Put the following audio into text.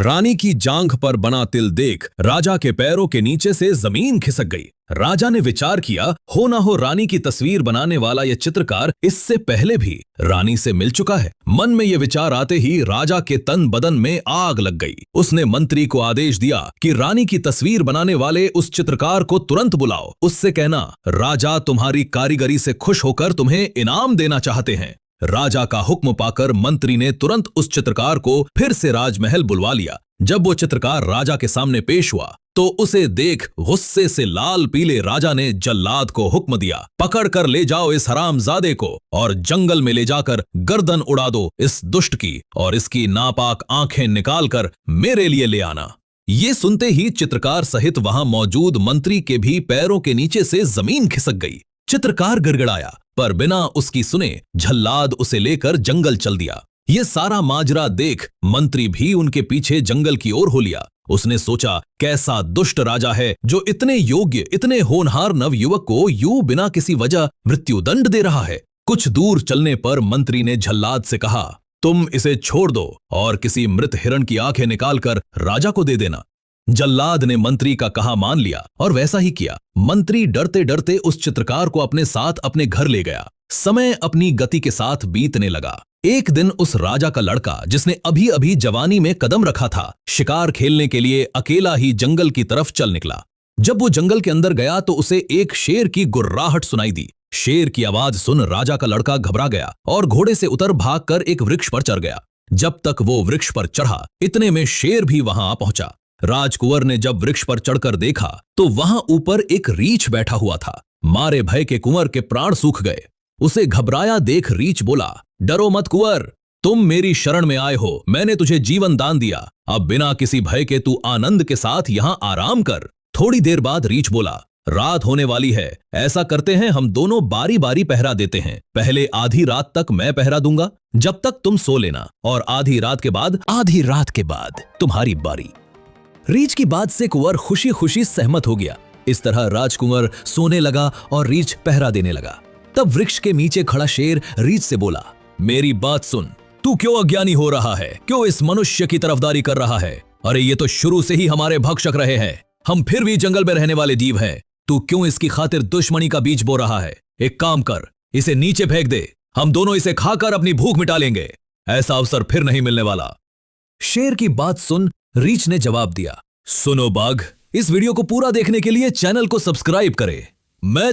रानी की जांघ पर बना तिल देख राजा के पैरों के नीचे से जमीन खिसक गई। राजा ने विचार किया, हो ना हो रानी की तस्वीर बनाने वाला यह चित्रकार इससे पहले भी रानी से मिल चुका है। मन में यह विचार आते ही राजा के तन बदन में आग लग गई। उसने मंत्री को आदेश दिया कि रानी की तस्वीर बनाने वाले उस चित्रकार को तुरंत बुलाओ। उससे कहना, राजा तुम्हारी कारीगरी से खुश होकर तुम्हें इनाम देना चाहते हैं। राजा का हुक्म पाकर मंत्री ने तुरंत उस चित्रकार को फिर से राजमहल बुलवा लिया। जब वो चित्रकार राजा के सामने पेश हुआ तो उसे देख गुस्से से लाल पीले राजा ने जल्लाद को हुक्म दिया, पकड़ कर ले जाओ इस हरामजादे को और जंगल में ले जाकर गर्दन उड़ा दो इस दुष्ट की और इसकी नापाक आंखें निकालकर मेरे लिए ले आना। ये सुनते ही चित्रकार सहित वहां मौजूद मंत्री के भी पैरों के नीचे से जमीन खिसक गई। चित्रकार गिड़गिड़ाया, पर बिना उसकी सुने जल्लाद उसे लेकर जंगल चल दिया। ये सारा माजरा देख मंत्री भी उनके पीछे जंगल की ओर हो लिया। उसने सोचा, कैसा दुष्ट राजा है जो इतने योग्य, इतने होनहार नवयुवक को यूं बिना किसी वजह मृत्युदंड दे रहा है। कुछ दूर चलने पर मंत्री ने जल्लाद से कहा, तुम इसे छोड़ दो और किसी मृत हिरण की आंखें निकालकर राजा को दे देना। जल्लाद ने मंत्री का कहा मान लिया और वैसा ही किया। मंत्री डरते डरते उस चित्रकार को अपने साथ अपने घर ले गया। समय अपनी गति के साथ बीतने लगा। एक दिन उस राजा का लड़का, जिसने अभी अभी जवानी में कदम रखा था, शिकार खेलने के लिए अकेला ही जंगल की तरफ चल निकला। जब वो जंगल के अंदर गया तो उसे एक शेर की गुर्राहट सुनाई दी। शेर की आवाज सुन राजा का लड़का घबरा गया और घोड़े से उतर भागकर एक वृक्ष पर चढ़ गया। जब तक वो वृक्ष पर चढ़ा, इतने में शेर भी वहां आ पहुंचा। राजकुंवर ने जब वृक्ष पर चढ़कर देखा तो वहां ऊपर एक रीछ बैठा हुआ था। मारे भय के कुंवर के प्राण सूख गए। उसे घबराया देख रीछ बोला, डरो मत कुंवर, तुम मेरी शरण में आए हो, मैंने तुझे जीवन दान दिया, अब बिना किसी भय के तू आनंद के साथ यहाँ आराम कर। थोड़ी देर बाद रीछ बोला, रात होने वाली है, ऐसा करते हैं हम दोनों बारी बारी पहरा देते हैं। पहले आधी रात तक मैं पहरा दूंगा, जब तक तुम सो लेना, और आधी रात के बाद तुम्हारी बारी। रीछ की बात से कुंवर खुशी खुशी सहमत हो गया। इस तरह राजकुंवर सोने लगा और रीछ पहरा देने लगा। तब वृक्ष के नीचे खड़ा शेर रीछ से बोला, मेरी बात सुन, तू क्यों अज्ञानी हो रहा है, क्यों इस मनुष्य की तरफदारी कर रहा है? अरे ये तो शुरू से ही हमारे भक्षक रहे हैं, हम फिर भी जंगल में रहने वाले जीव हैं, तू क्यों इसकी खातिर दुश्मनी का बीज बो रहा है? एक काम कर, इसे नीचे फेंक दे, हम दोनों इसे खाकर अपनी भूख मिटा लेंगे, ऐसा अवसर फिर नहीं मिलने वाला। शेर की बात सुन रीछ ने जवाब दिया, सुनो बाघ, इस वीडियो को पूरा देखने के लिए चैनल को सब्सक्राइब करें। मैं